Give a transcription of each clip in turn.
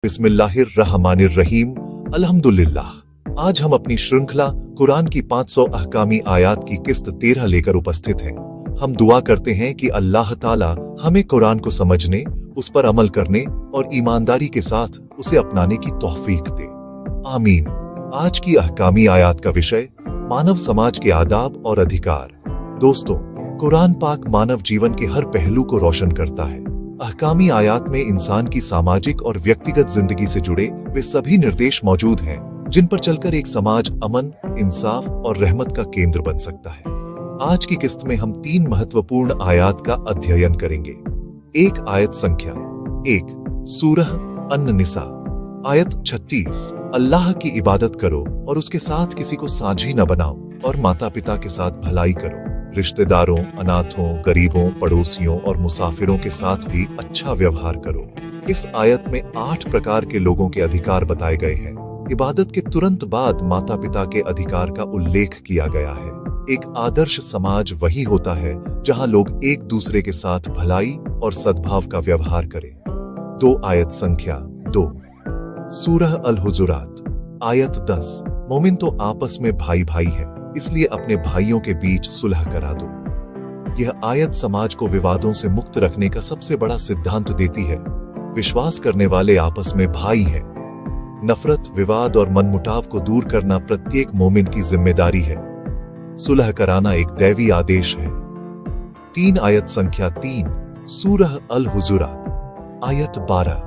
बिस्मिल्लाहिर्रहमानिर्रहीम। अल्हम्दुलिल्लाह। आज हम अपनी श्रृंखला कुरान की 500 अहकामी आयात की किस्त 13 लेकर उपस्थित हैं। हम दुआ करते हैं कि अल्लाह ताला हमें कुरान को समझने, उस पर अमल करने और ईमानदारी के साथ उसे अपनाने की तौफीक दे। आमीन। आज की अहकामी आयात का विषय मानव समाज के आदाब और अधिकार। दोस्तों, कुरान पाक मानव जीवन के हर पहलू को रोशन करता है। अहकामी आयात में इंसान की सामाजिक और व्यक्तिगत जिंदगी से जुड़े वे सभी निर्देश मौजूद हैं जिन पर चलकर एक समाज अमन, इंसाफ और रहमत का केंद्र बन सकता है। आज की किस्त में हम 3 महत्वपूर्ण आयात का अध्ययन करेंगे। एक आयत संख्या 1, सूरह अन-निसा, आयत 36। अल्लाह की इबादत करो और उसके साथ किसी को साझी न बनाओ और माता पिता के साथ भलाई करो। रिश्तेदारों, अनाथों, गरीबों, पड़ोसियों और मुसाफिरों के साथ भी अच्छा व्यवहार करो। इस आयत में 8 प्रकार के लोगों के अधिकार बताए गए हैं। इबादत के तुरंत बाद माता पिता के अधिकार का उल्लेख किया गया है। एक आदर्श समाज वही होता है जहां लोग एक दूसरे के साथ भलाई और सद्भाव का व्यवहार करें। 2 आयत संख्या 2, सूरह अल-हुजुरात, आयत 10। मोमिन तो आपस में भाई भाई है, इसलिए अपने भाइयों के बीच सुलह करा दो। यह आयत समाज को विवादों से मुक्त रखने का सबसे बड़ा सिद्धांत देती है। विश्वास करने वाले आपस में भाई हैं। नफरत, विवाद और मनमुटाव को दूर करना प्रत्येक मोमिन की जिम्मेदारी है। सुलह कराना एक दैवी आदेश है। 3 आयत संख्या 3, सूरह अल-हुजुरात, आयत 12।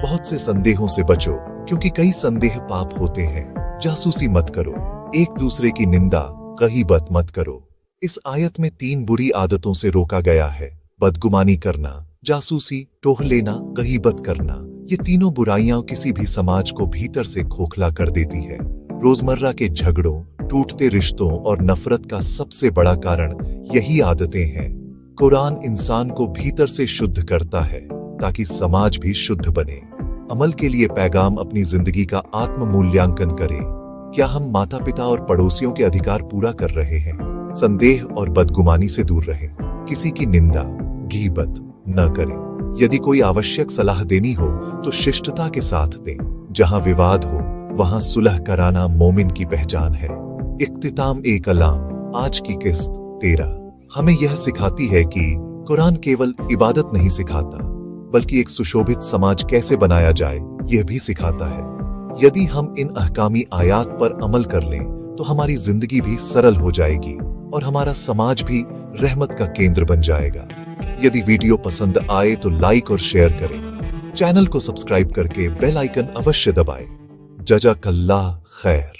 बहुत से संदेहों से बचो, क्योंकि कई संदेह पाप होते हैं। जासूसी मत करो, एक दूसरे की निंदा, गहीबत मत करो। इस आयत में 3 बुरी आदतों से रोका गया है: बदगुमानी करना, जासूसी, टोह लेना, गहीबत करना। ये तीनों बुराइयां किसी भी समाज को भीतर से खोखला कर देती है। रोजमर्रा के झगड़ों, टूटते रिश्तों और नफरत का सबसे बड़ा कारण यही आदतें हैं। कुरान इंसान को भीतर से शुद्ध करता है ताकि समाज भी शुद्ध बने। अमल के लिए पैगाम अपनी जिंदगी का आत्म मूल्यांकन करें। क्या हम माता पिता और पड़ोसियों के अधिकार पूरा कर रहे हैं? संदेह और बदगुमानी से दूर रहें। किसी की निंदा, गीबत न करें। यदि कोई आवश्यक सलाह देनी हो तो शिष्टता के साथ दें। जहां विवाद हो वहां सुलह कराना मोमिन की पहचान है। इख्तिताम ए कलाम। आज की किस्त 13 हमें यह सिखाती है कि कुरान केवल इबादत नहीं सिखाता, बल्कि एक सुशोभित समाज कैसे बनाया जाए यह भी सिखाता है। यदि हम इन अहकामी आयात पर अमल कर लें तो हमारी जिंदगी भी सरल हो जाएगी और हमारा समाज भी रहमत का केंद्र बन जाएगा। यदि वीडियो पसंद आए तो लाइक और शेयर करें। चैनल को सब्सक्राइब करके बेल आइकन अवश्य दबाएं। जज़ाकल्लाह खैर।